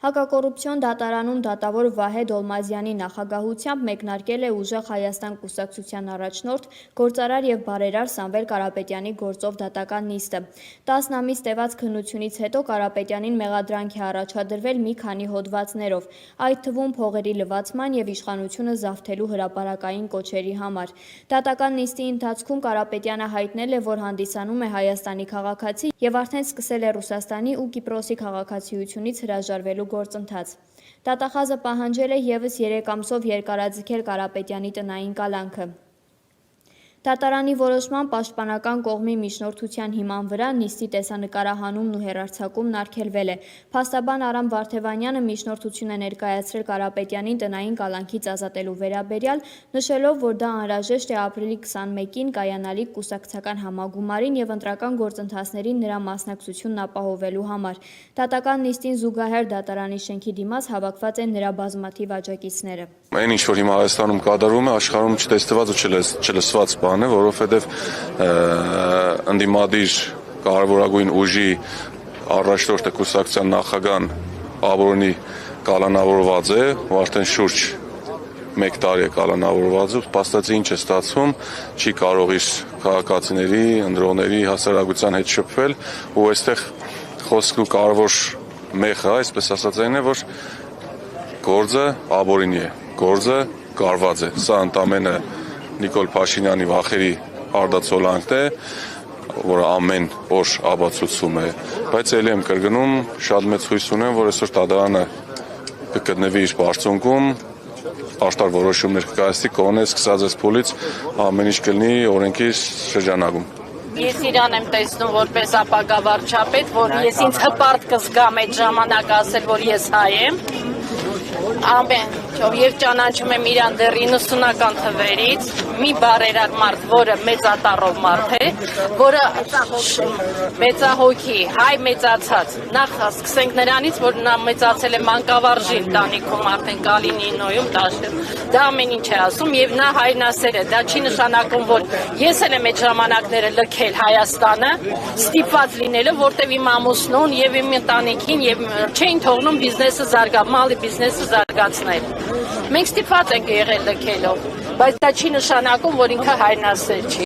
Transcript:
Հակակոռուպցիոն դատարանում դատավոր Վահե Դոլմազյանի նախագահությամբ մեկնարկել է ուժեղ Հայաստան կուսակցության առաջնորդ, գործարար և բարերար Սամվել Կարապետյանի գործով դատական նիստը։ 10 ամիս տևած քննությունից հետո Կարապետյանին մեղադրանք է առաջադրվել մի քանի հոդվածներով, այդ թվում փողերի լվացման և իշխանությունը զավթելու հրապարակային կոչերի համար։ Դատական նիստի ընթացքում Կարապետյանը հայտնել է, որ հանդիսանում է Հայաստանի քաղաքացի և արդեն սկսել է Ռուսաստանի ու Կիպրոսի քաղաքացիությունից հրաժարվելու գործընթաց։ Դատախազը պահանջել է ևս 3 ամսով երկարաձգել Կարապետյանի տնային կալանքը։ Դատարանի որոշման պաշտպանական կողմի միջնորդության հիման վրա նիստի տեսանկարահանումն ու հեռարձակումն արգելվել է։ Փաստաբան Արամ Վարդևանյանը միջնորդություն է ներկայացրել Կարապետյանին տնային կալանքից ազատելու վերաբերյալ, նշելով, որ դա անհրաժեշտ է ապրիլի 21-ին կայանալիք կուսակցական համագումարին և ընտրական գործընթացներին նրա մասնակցությունն ապահովելու համար։ Դատական նիստին զուգահեռ դատարանի շենքի դիմաց հավաքված են նրա բազմաթիվ աջակիցները։ Այն ինչ որ հիմա Հայաստանում կատարվում է, աշխարհում չտեսնված ու չլսված բան է, որովհետև ընդդիմադիր կարևորագույն ուժի առաջնորդը կուսակցության նախագահան Աբորոնի կալանավորված է, ու արդեն շուրջ 1 տարի է կալանավորված, ու փաստացի ինչ է ստացվում, չի կարող իր քաղաքացիների, ընտրողների հասարակության հետ շփվել, ու այստեղ խոսքն ու կարևոր մեխը, այսպես ասած, այն է, որ գործը Աբորինի է, գործը կարված է։ Սա ընդամենը Նիկոլ Փաշինյանի վախերի արդացոլանքն է, որը ամեն օր ապացուցում է, բայց ելի եմ կրկնում, շատ մեծ հույս ունեմ, որ այսօր դատարանը կգտնվի իր բարձունքում, աշտար որոշումներ կկայացնի, կողմը սկսած այս փուլից ամեն ինչ կլինի օրենքի շրջանակում։ Ես իրան եմ տեսնում որպես ապագա վարչապետ, որ ես ինձ հպարտ կզգամ այդ ժամանակ ասել, որ ես հայ եմ, ամեն եւ ճանաչում եմ իրան դեռ 90-ական թվերից, մի բարերար մարդ, որը մեծատառով մարդ է, որը մեծահոգի, հայ մեծացած։ Նախ սկսենք նրանից, որ նա մեծացել է մանկավարժի ընտանիքում, արդեն Կալինինոյում, դա ամեն ինչ է ասում, եւ նա հայրենասեր է։ Դա չի նշանակում, որ ես էլ եմ այդ ժամանակները լքել Հայաստանը, ստիպված լինելը, որտեւ իմ ամուսնուն եւ իմ ընտանիքին եւ չէին թողնում բիզնեսը մալի բիզնեսը զարգացնել։ Մենք ստիպված ենք եղել լքելով, բայց դա չի նշանակում, որ ինքը հայրենասեր չի։